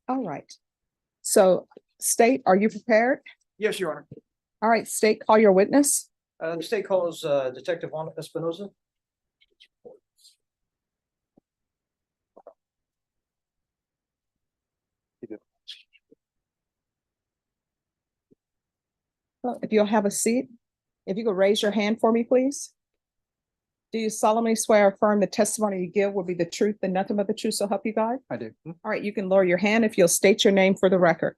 All right. So state, are you prepared? Yes, Your Honor. All right, state, call your witness. The state calls Detective Juan Espinoza. Well, if you'll have a seat, if you could raise your hand for me, please. Do you solemnly swear or affirm the testimony you give will be the truth and nothing but the truth, so help you God? I do. All right, you can lower your hand if you'll state your name for the record.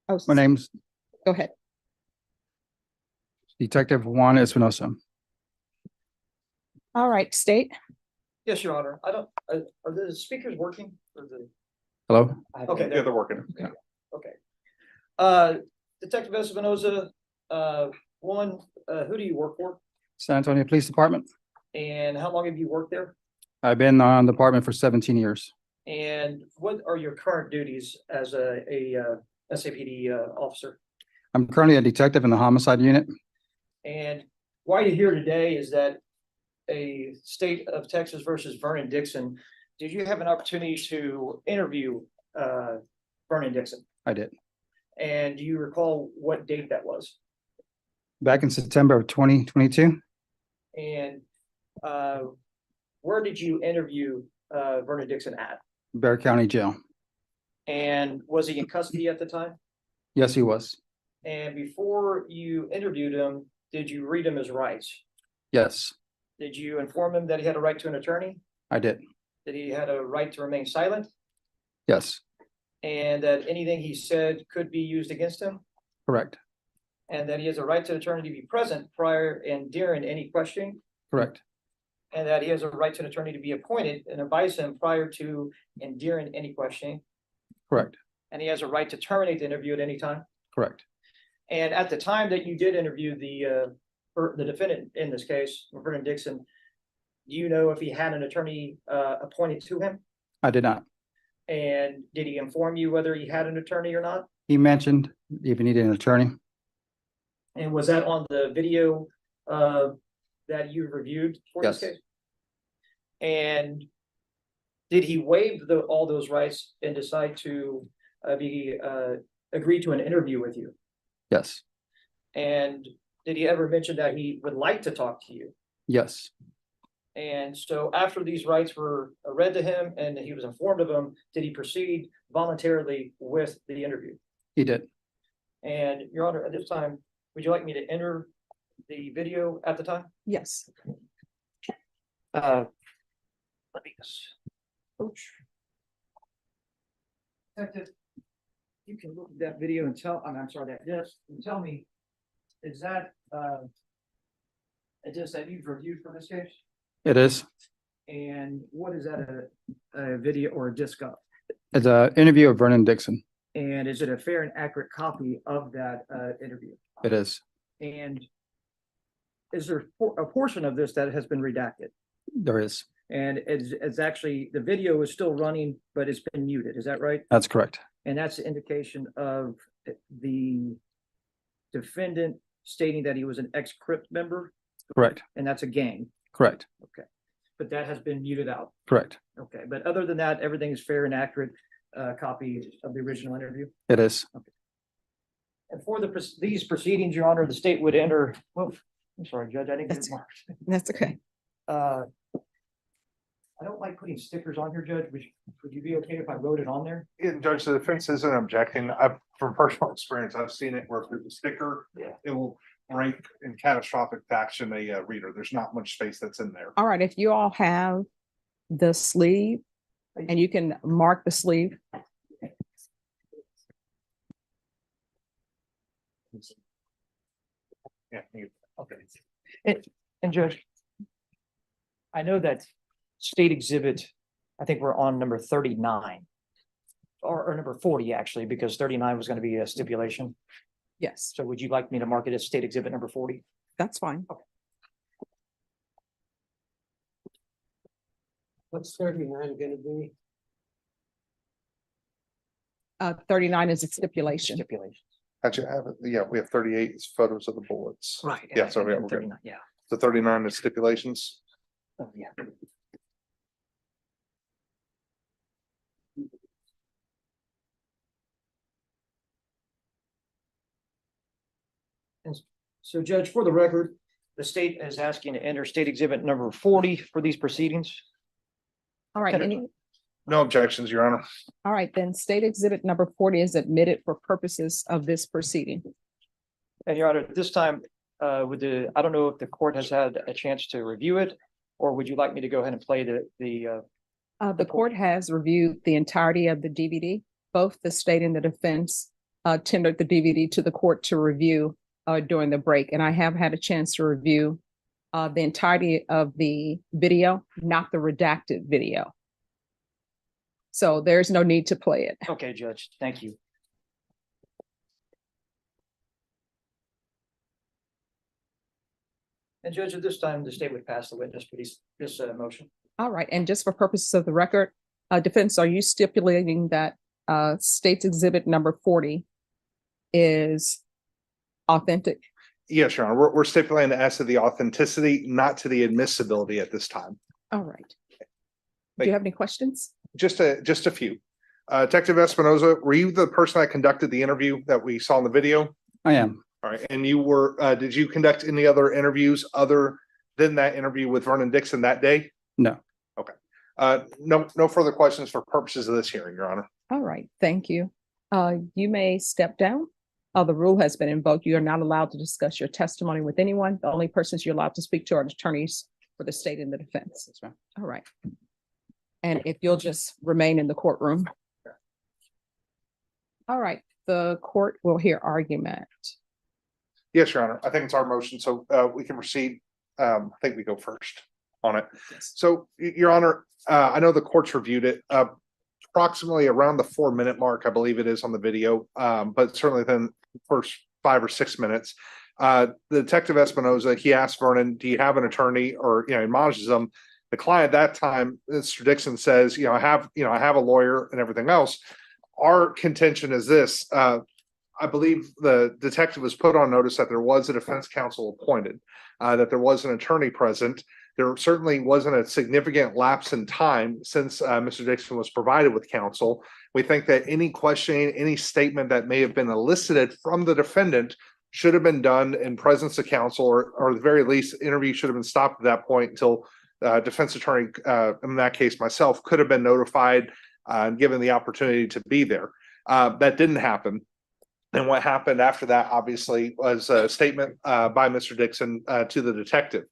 Oh, My name's go ahead. Detective Juan Espinoza. All right, state. Yes, Your Honor. I don't, are the speakers working? Or Hello? Okay, Yeah, they're working. okay. Detective Espinoza, one, who do you work for? San Antonio Police Department. And how long have you worked there? I've been on the department for 17 years. And what are your current duties as a SAPD officer? I'm currently a detective in the homicide unit. And why you're here today is that a state of Texas versus Vernon Dixon. Did you have an opportunity to interview Vernon Dixon? I did. And do you recall what date that was? Back in September of 2022. And where did you interview Vernon Dixon at? Bexar County Jail. And was he in custody at the time? Yes, he was. And before you interviewed him, did you read him his rights? Yes, Did you inform him that he had a right to an attorney? I did. That he had a right to remain silent? Yes, And that anything he said could be used against him? correct. And that he has a right to an attorney to be present prior and during any questioning? Correct. And that he has a right to an attorney to be appointed and advise him prior to and during any questioning? Correct. And he has a right to terminate the interview at any time? Correct. And at the time that you did interview the defendant in this case, Vernon Dixon, do you know if he had an attorney appointed to him? I did not. And did he inform you whether he had an attorney or not? He mentioned if he needed an attorney. And was that on the video that you reviewed for this Yes. case? And did he waive all those rights and decide to agree to an interview with you? Yes. And did he ever mention that he would like to talk to you? Yes. And so after these rights were read to him and he was informed of them, did he proceed voluntarily with the interview? He did. And Your Honor, at this time, would you like me to enter the video at the time? Yes. Let me just. Coach. Detective, you can look at that video and tell, I'm sorry, that disc, and tell me, is that a disc that you've reviewed for this case? It is. And what is that a video or a disc of? It's an interview of Vernon Dixon. And is it a fair and accurate copy of that interview? It is. And is there a portion of this that has been redacted? There is. And it's actually, the video is still running, but it's been muted, is that right? That's correct. And that's the indication of the defendant stating that he was an ex-Crip member, Correct. and that's a gang. Correct. Okay. But that has been muted out. Correct. Okay. But other than that, everything is fair and accurate copy of the original interview. It is. And for these proceedings, Your Honor, the state would enter, well, I'm sorry, Judge, I didn't get it marked. That's okay. I don't like putting stickers on here, Judge. Would you be okay if I wrote it on there? Yeah, Judge, the defense isn't objecting. From personal experience, I've seen it where if there's a sticker, Yeah. it will rank in catastrophic action a reader. There's not much space that's in there. All right, if you all have the sleeve and you can mark the sleeve. Yeah. Okay. And Judge, I know that state exhibit, I think we're on number 39. Or number 40, actually, because 39 was going to be a stipulation. Yes, So would you like me to mark it as state exhibit number 40? that's fine. What's 39 gonna be? 39 is a stipulation. Stipulation. Actually, I have it. Yeah, we have 38 photos of the bullets. Right. Yeah, so yeah, we're good. 39, yeah. The 39 is stipulations. Oh, yeah. And so, Judge, for the record, the state is asking to enter state exhibit number 40 for these proceedings. All right, No objections, Your Honor. all right, then state exhibit number 40 is admitted for purposes of this proceeding. And Your Honor, at this time, I don't know if the court has had a chance to review it, or would you like me to go ahead and play The court has reviewed the entirety of the DVD. Both the state and the defense tendered the DVD to the court to review during the break. And I have had a chance to review the entirety of the video, not the redacted video. So there's no need to play it. Okay, Judge, thank you. And Judge, at this time, the state would pass the witness for this motion. All right, and just for purposes of the record, defense, are you stipulating that state's exhibit number 40 is authentic? Yes, Your Honor. We're stipulating as to the authenticity, not to the admissibility at this time. All right. Do you have any questions? Just a few. Detective Espinoza, were you the person that conducted the interview that we saw in the video? I am. All right. And you were, did you conduct any other interviews other than that interview with Vernon Dixon that day? No. Okay. No further questions for purposes of this hearing, Your Honor. All right, thank you. You may step down. The rule has been invoked. You are not allowed to discuss your testimony with anyone. The only persons you're allowed to speak to are attorneys for the state and the defense. That's right. All right. And if you'll just remain in the courtroom. All right, the court will hear argument. Yes, Your Honor. I think it's our motion, so we can proceed. I think we go first on it. So, Your Honor, I know the court's reviewed it. Approximately around the 4-minute mark, I believe it is on the video, but certainly then first 5 or 6 minutes. The Detective Espinoza, he asked Vernon, do you have an attorney? Or, admonishes him. The client at that time, Mr. Dixon, says, I have a lawyer and everything else. Our contention is this. I believe the detective was put on notice that there was a defense counsel appointed, that there was an attorney present. There certainly wasn't a significant lapse in time since Mr. Dixon was provided with counsel. We think that any questioning, any statement that may have been elicited from the defendant should have been done in presence of counsel, or at the very least, the interview should have been stopped at that point until defense attorney, in that case myself, could have been notified and given the opportunity to be there. That didn't happen. And what happened after that, obviously, was a statement by Mr. Dixon to the detective.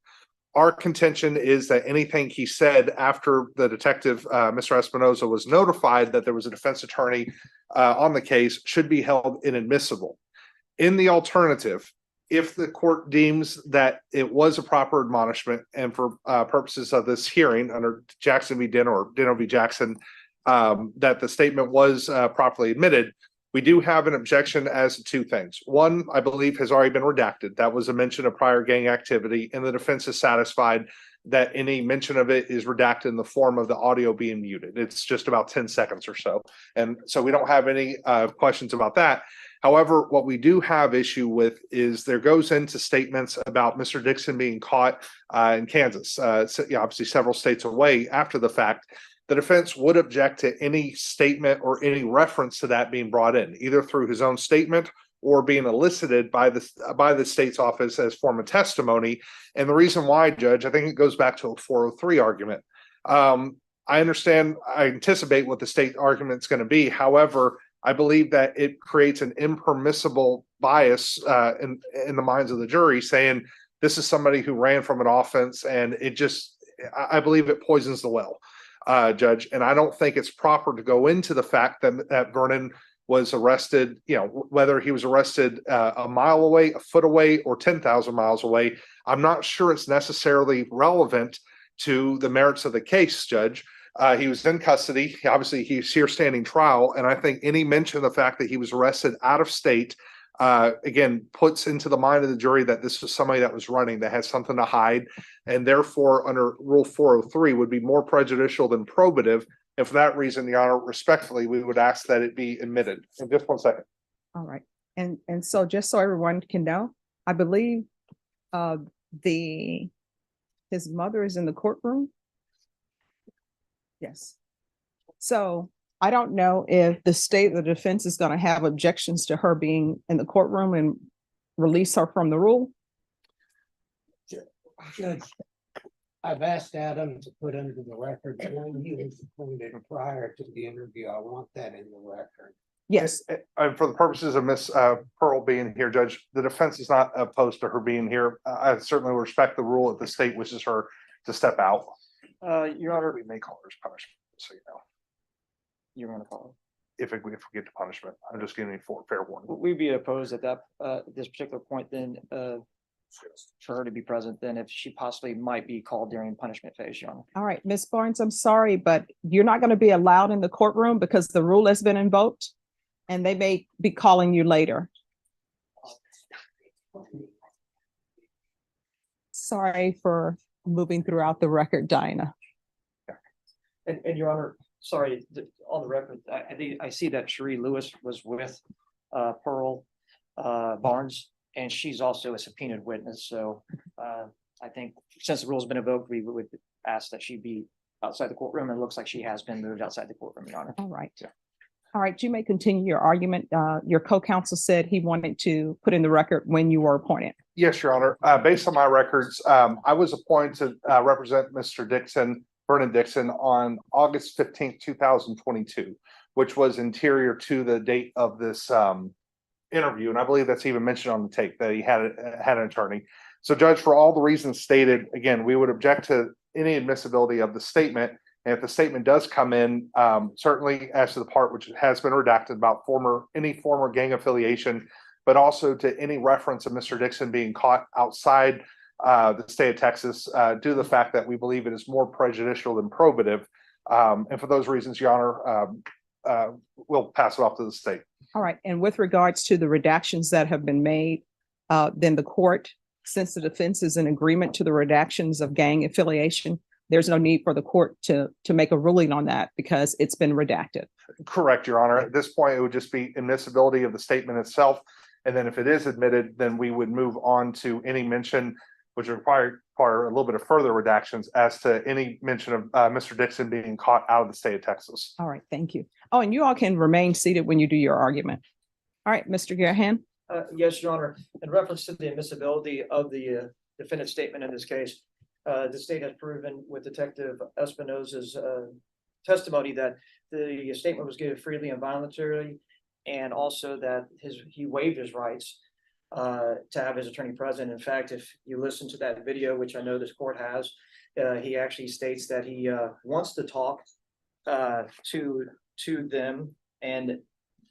Our contention is that anything he said after the detective, Mr. Espinoza, was notified that there was a defense attorney on the case should be held inadmissible. In the alternative, if the court deems that it was a proper admonishment, and for purposes of this hearing under Jackson v. Dino or Dino v. Jackson, that the statement was properly admitted, we do have an objection as to two things. One, I believe, has already been redacted. That was a mention of prior gang activity, and the defense is satisfied that any mention of it is redacted in the form of the audio being muted. It's just about 10 seconds or so. And so we don't have any questions about that. However, what we do have issue with is there goes into statements about Mr. Dixon being caught in Kansas, obviously several states away after the fact. The defense would object to any statement or any reference to that being brought in, either through his own statement or being elicited by the state's office as form of testimony. And the reason why, Judge, I think it goes back to a 403 argument. I understand, I anticipate what the state argument is going to be. However, I believe that it creates an impermissible bias in the minds of the jury, saying this is somebody who ran from an offense, and I believe it poisons the well. Judge, and I don't think it's proper to go into the fact that Vernon was arrested, whether he was arrested a mile away, a foot away, or 10,000 miles away. I'm not sure it's necessarily relevant to the merits of the case, Judge. He was in custody. Obviously, he's here standing trial, and I think any mention of the fact that he was arrested out of state, again, puts into the mind of the jury that this was somebody that was running, that has something to hide, and therefore under Rule 403 would be more prejudicial than probative. And for that reason, Your Honor, respectfully, we would ask that it be admitted. In just 1 second. All right. And so just so everyone can know, I believe the His mother is in the courtroom? Yes. So I don't know if the state of the defense is going to have objections to her being in the courtroom and release her from the rule. Judge, I've asked Adam to put into the record when he was appointed prior to the interview. I want that in the record. Yes, And for the purposes of Miss Pearl being here, Judge, the defense is not opposed to her being here. I certainly respect the rule if the state wishes her to step out. Your Honor, We may call her as punishment, so you know, you're going to call. if we get to punishment. I'm just giving you fair warning. We'd be opposed at this particular point then, for her to be present, then if she possibly might be called during punishment phase, Your Honor. all right, Ms. Barnes, I'm sorry, but you're not going to be allowed in the courtroom because the rule has been invoked and they may be calling you later. Sorry for moving throughout the record, Dinah. And Your Honor, sorry, on the record, I see that Cherie Lewis was with Pearl Barnes, and she's also a subpoenaed witness. So I think since the rule's been invoked, we would ask that she be outside the courtroom. And it looks like she has been moved outside the courtroom, Your Honor. All right. Yeah. All right, you may continue your argument. Your co-counsel said he wanted to put in the record when you were appointed. Yes, Your Honor. Based on my records, I was appointed to represent Mr. Dixon, Vernon Dixon, on August 15th, 2022, which was interior to the date of this interview. And I believe that's even mentioned on the tape that he had an attorney. So, Judge, for all the reasons stated, again, we would object to any admissibility of the statement. And if the statement does come in, certainly as to the part which has been redacted about any former gang affiliation, but also to any reference of Mr. Dixon being caught outside the state of Texas, due to the fact that we believe it is more prejudicial than probative. And for those reasons, Your Honor, we'll pass it off to the state. All right, and with regards to the redactions that have been made, then the court, since the defense is in agreement to the redactions of gang affiliation, there's no need for the court to make a ruling on that because it's been redacted. Correct, Your Honor. At this point, it would just be admissibility of the statement itself. And then if it is admitted, then we would move on to any mention which would require a little bit of further redactions as to any mention of Mr. Dixon being caught out of the state of Texas. All right, thank you. Oh, and you all can remain seated when you do your argument. All right, Mr. Gahan. Yes, Your Honor. In reference to the admissibility of the defendant's statement in this case, the state has proven with Detective Espinoza's testimony that the statement was given freely and voluntarily, and also that he waived his rights to have his attorney present. In fact, if you listen to that video, which I know this court has, he actually states that he wants to talk to them, and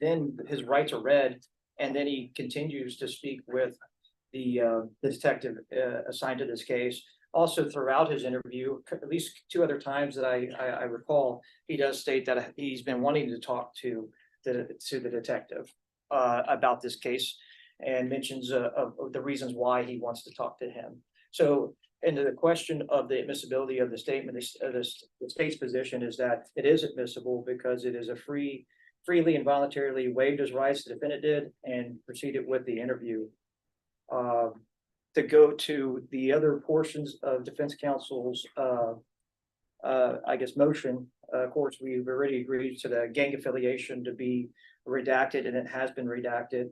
then his rights are read, and then he continues to speak with the detective assigned to this case. Also, throughout his interview, at least 2 other times that I recall, he does state that he's been wanting to talk to the detective about this case, and mentions of the reasons why he wants to talk to him. So, into the question of the admissibility of the statement, the state's position is that it is admissible because it is a freely and voluntarily waived his rights, the defendant did, and proceeded with the interview. To go to the other portions of defense counsel's, motion, of course, we've already agreed to the gang affiliation to be redacted, and it has been redacted.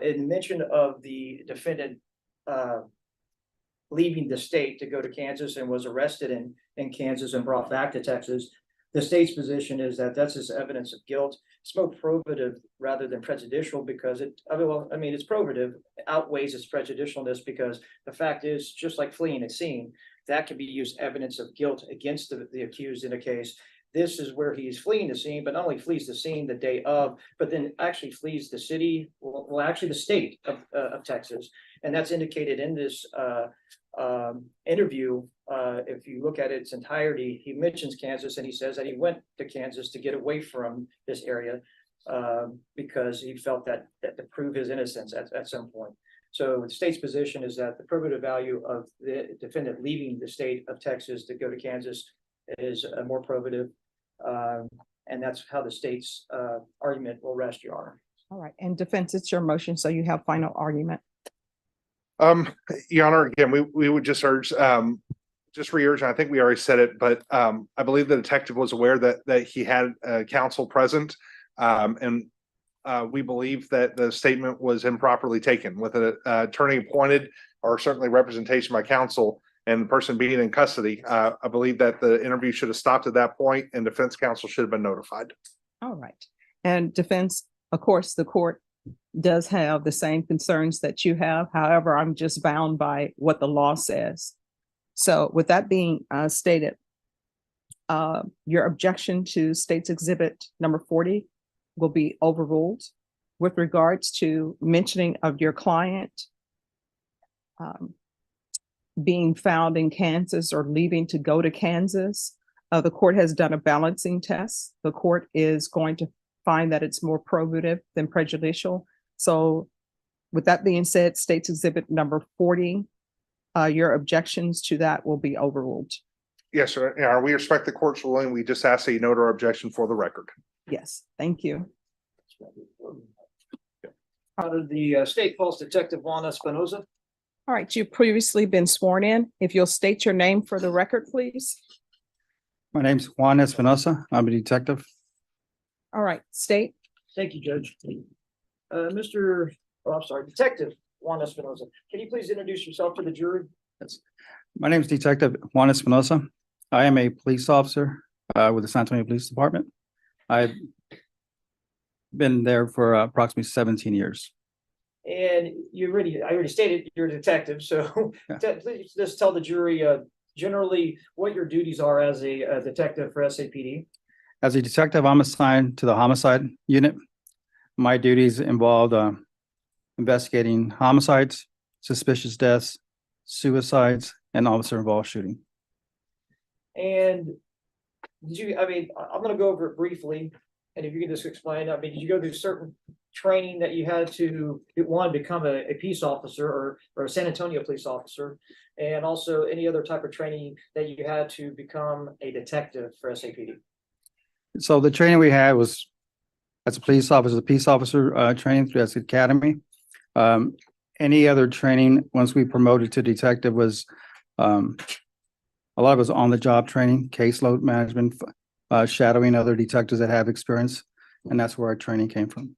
In mention of the defendant leaving the state to go to Kansas and was arrested in Kansas and brought back to Texas, the state's position is that that's just evidence of guilt. It's more probative rather than prejudicial because it's probative, it outweighs its prejudicialness, because the fact is, just like fleeing a scene, that can be used evidence of guilt against the accused in a case. This is where he's fleeing the scene, but not only flees the scene the day of, but then actually flees the city, actually the state of Texas. And that's indicated in this interview. If you look at its entirety, he mentions Kansas, and he says that he went to Kansas to get away from this area because he felt that to prove his innocence at some point. So the state's position is that the probative value of the defendant leaving the state of Texas to go to Kansas is more probative, and that's how the state's argument will rest, Your Honor. All right, and defense, it's your motion, so you have final argument. Your Honor, again, we would just urge just re-urge, and I think we already said it, but I believe the detective was aware that he had counsel present. And we believe that the statement was improperly taken with an attorney appointed or certainly representation by counsel and the person being in custody. I believe that the interview should have stopped at that point and defense counsel should have been notified. All right. And defense, of course, the court does have the same concerns that you have. However, I'm just bound by what the law says. So with that being stated, your objection to State's Exhibit number 40 will be overruled. With regards to mentioning of your client being found in Kansas or leaving to go to Kansas, the court has done a balancing test. The court is going to find that it's more probative than prejudicial. So with that being said, State's Exhibit number 40, your objections to that will be overruled. Yes, sir. Yeah, we respect the court's ruling. We just ask that you note our objection for the record. Yes, thank you. How did the state false detective Juan Espinoza? All right, you've previously been sworn in. If you'll state your name for the record, please. My name's Juan Espinoza. I'm a detective. All right, state. Thank you, Judge. Detective Juan Espinoza, can you please introduce yourself to the jury? My name's Detective Juan Espinoza. I am a police officer with the San Antonio Police Department. I've been there for approximately 17 years. And I already stated you're a detective, so Yeah. please just tell the jury generally what your duties are as a detective for SAPD. As a detective, I'm assigned to the homicide unit. My duties involved investigating homicides, suspicious deaths, suicides, and officer-involved shooting. And I'm going to go over it briefly. And if you can just explain, did you go through certain training that you had to, one, become a peace officer or a San Antonio police officer, and also any other type of training that you had to become a detective for SAPD? So the training we had was as a peace officer training through the academy. Any other training once we promoted to detective was a lot of us on the job training, caseload management, shadowing other detectives that have experience, and that's where our training came from.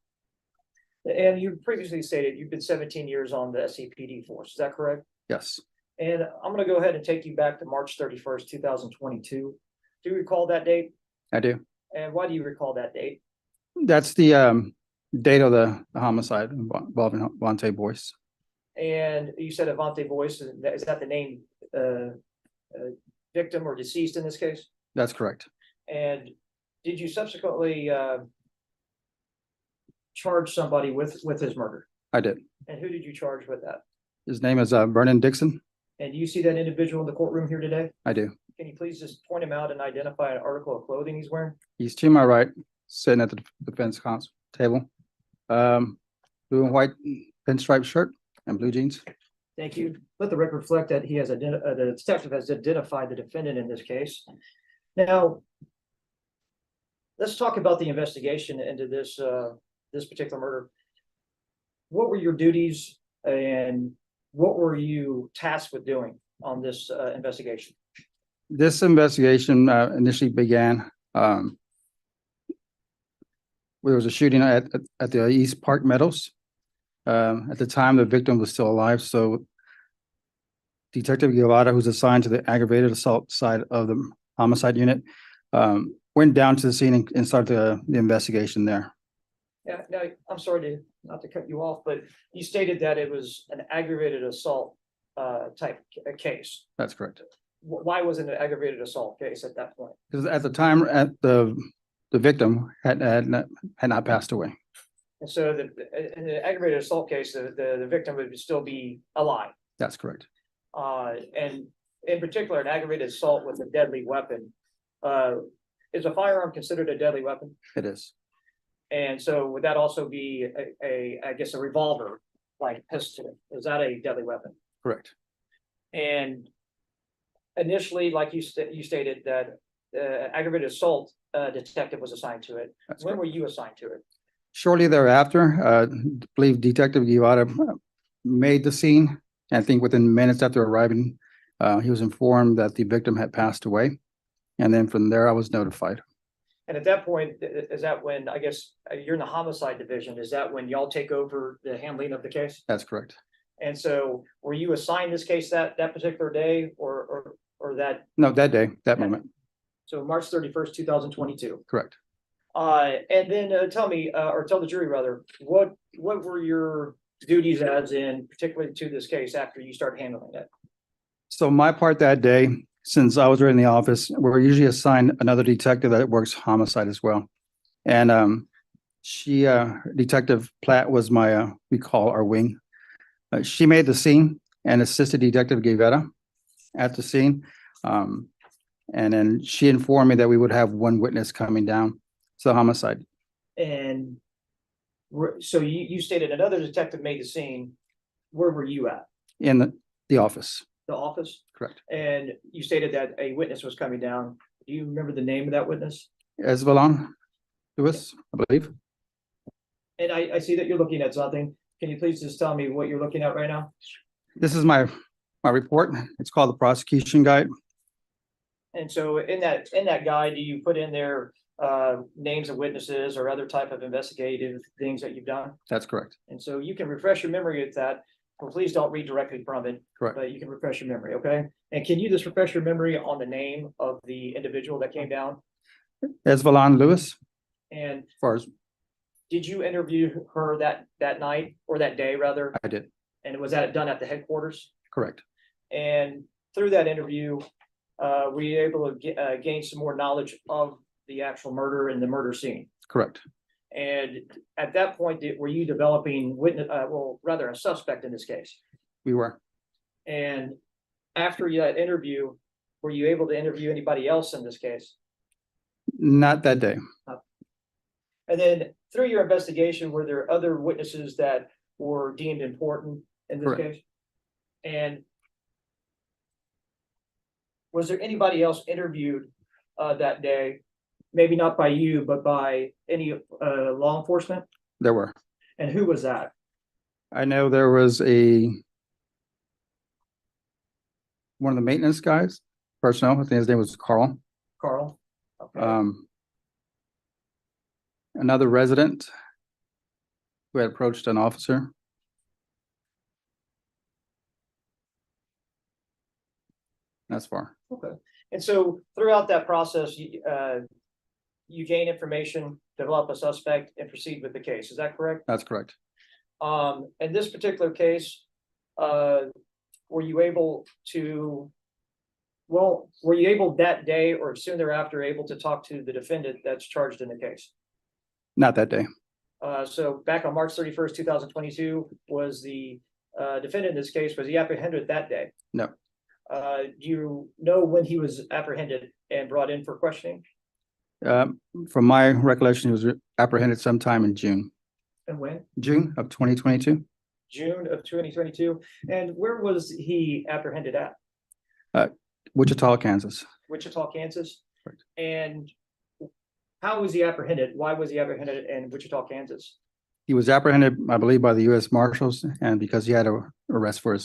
And you previously stated you've been 17 years on the SAPD force. Is that correct? Yes, And I'm going to go ahead and take you back to March 31st, 2022. Do you recall that date? I do. And why do you recall that date? That's the date of the homicide involving Vontae Boyce. And you said Avante Boyce, is that the name victim or deceased in this case? That's correct. And did you subsequently charge somebody with his murder? I did. And who did you charge with that? His name is Vernon Dixon. And do you see that individual in the courtroom here today? I do. Can you please just point him out and identify an article of clothing he's wearing? He's to my right, sitting at the defense counsel table. Blue and white pinstripe shirt and blue jeans. Thank you. Let the record reflect that he has the detective has identified the defendant in this case. Now, let's talk about the investigation into this particular murder. What were your duties and what were you tasked with doing on this investigation? This investigation initially began. There was a shooting at the East Park Meadows. At the time, the victim was still alive, so Detective Guevara, who's assigned to the aggravated assault side of the homicide unit, went down to the scene and started the investigation there. Yeah, now I'm sorry not to cut you off, but you stated that it was an aggravated assault type case. That's correct. Why was it an aggravated assault case at that point? Because at the time, the victim had not passed away. And so in the aggravated assault case, the victim would still be alive. That's correct. And in particular, an aggravated assault with a deadly weapon. Is a firearm considered a deadly weapon? It is. And so would that also be I guess a revolver like pistol? Is that a deadly weapon? Correct. And initially, like you stated that aggravated assault detective was assigned to it. That's When correct. were you assigned to it? Shortly thereafter, I believe Detective Guevara made the scene. I think within minutes after arriving, He was informed that the victim had passed away. And then from there, I was notified. And at that point, is that when, I guess, you're in the homicide division, is that when y'all take over the handling of the case? That's correct. And so were you assigned this case that particular day or that, No, that day, that moment, so March 31st, 2022? correct. And then tell me, or tell the jury rather, what were your duties as in particularly to this case after you start handling it? So my part that day, since I was already in the office, we're usually assigned another detective that works homicide as well. And Detective Platt was my, we call our wing. She made the scene and assisted Detective Guevara at the scene. And then she informed me that we would have one witness coming down to the homicide. And so you stated another detective made the scene. Where were you at? In the office, The office? correct. And you stated that a witness was coming down. Do you remember the name of that witness? Esvalon Lewis, I believe. And I see that you're looking at something. Can you please just tell me what you're looking at right now? This is my report. It's called the prosecution guide. And so in that guide, do you put in there names of witnesses or other type of investigative things that you've done? That's correct. And so you can refresh your memory with that. Well, please don't read directly from it. Correct. But you can refresh your memory, okay? And can you just refresh your memory on the name of the individual that came down? Esvalon Lewis, And as far as did you interview her that night or that day rather? I did, And was that done at the headquarters? correct. And through that interview, were you able to gain some more knowledge of the actual murder and the murder scene? Correct. And at that point, were you developing witness, well, rather a suspect in this case? We were. And after that interview, were you able to interview anybody else in this case? Not that day. And then through your investigation, were there other witnesses that were deemed important in this Correct. case? And was there anybody else interviewed that day? Maybe not by you, but by any law enforcement? There were. And who was that? I know there was one of the maintenance guys, personnel. I think his name was Carl. Carl? Okay. Another resident who had approached an officer. That's far. Okay. And so throughout that process, you gain information, develop a suspect, and proceed with the case. Is that correct? That's correct. In this particular case, were you able that day or soon thereafter able to talk to the defendant that's charged in the case? Not that day. So back on March 31st, 2022, was the defendant in this case, was he apprehended that day? No. Do you know when he was apprehended and brought in for questioning? From my recollection, he was apprehended sometime in June. And when? June of 2022. June of 2022. And where was he apprehended at? Wichita, Kansas. Wichita, Kansas. Correct. And how was he apprehended? Why was he apprehended in Wichita, Kansas? He was apprehended, I believe, by the U.S. Marshals, and because he had an arrest for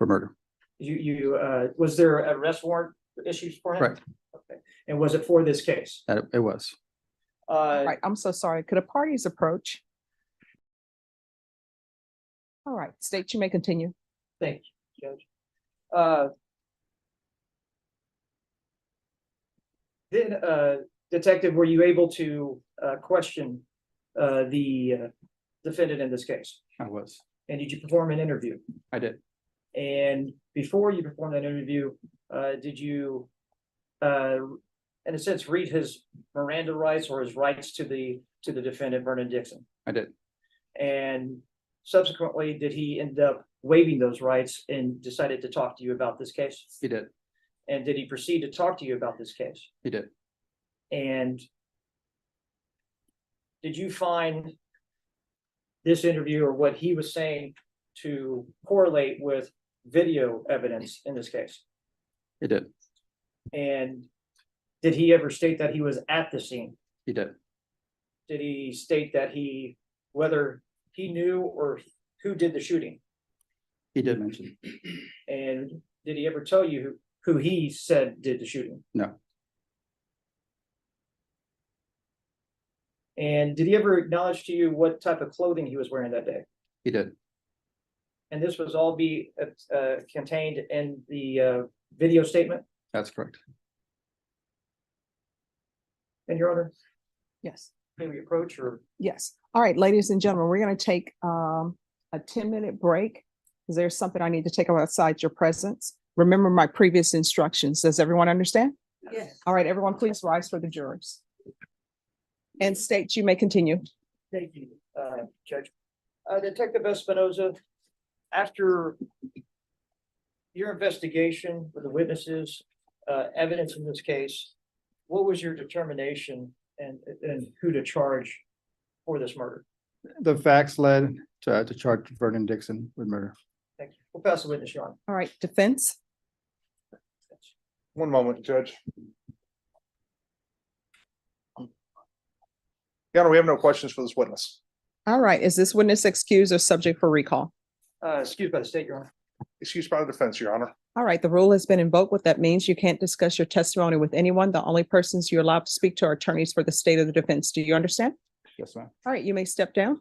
murder. Was there an arrest warrant issued for him? Correct. Okay. And was it for this case? It was. All right, I'm so sorry. Could a parties approach? All right, state, you may continue. Thank you, Judge. Then, Detective, were you able to question the defendant in this case? I was. And did you perform an interview? I did. And before you performed that interview, did you, in a sense, read his Miranda rights or his rights to the defendant, Vernon Dixon? I did. And subsequently, did he end up waiving those rights and decided to talk to you about this case? He did. And did he proceed to talk to you about this case? He did. And did you find this interview or what he was saying to correlate with video evidence in this case? He did. And did he ever state that he was at the scene? He did. Did he state that whether he knew or who did the shooting? He did mention. And Did he ever tell you who he said did the shooting? No. And did he ever acknowledge to you what type of clothing he was wearing that day? He did. And this was all be contained in the video statement? That's correct. And Your Honor, Yes. may we approach or? Yes. All right, ladies and gentlemen, we're going to take a 10-minute break. Is there something I need to take outside your presence? Remember my previous instructions. Does everyone understand? Yes. All right, everyone, please rise for the jurors. And state, you may continue. Thank you, Judge. Detective Espinoza, after your investigation with the witnesses, evidence in this case, what was your determination and who to charge for this murder? The facts led to charge Vernon Dixon with murder. Thank you. We'll pass the witness, Your Honor. All right, defense. One moment, Judge. Your Honor, we have no questions for this witness. All right, is this witness excused or subject for recall? Excused by the state, Your Honor. Excused by the defense, Your Honor. All right, the rule has been invoked. What that means, you can't discuss your testimony with anyone. The only persons you're allowed to speak to are attorneys for the state of the defense. Do you understand? Yes, ma'am. All right, you may step down.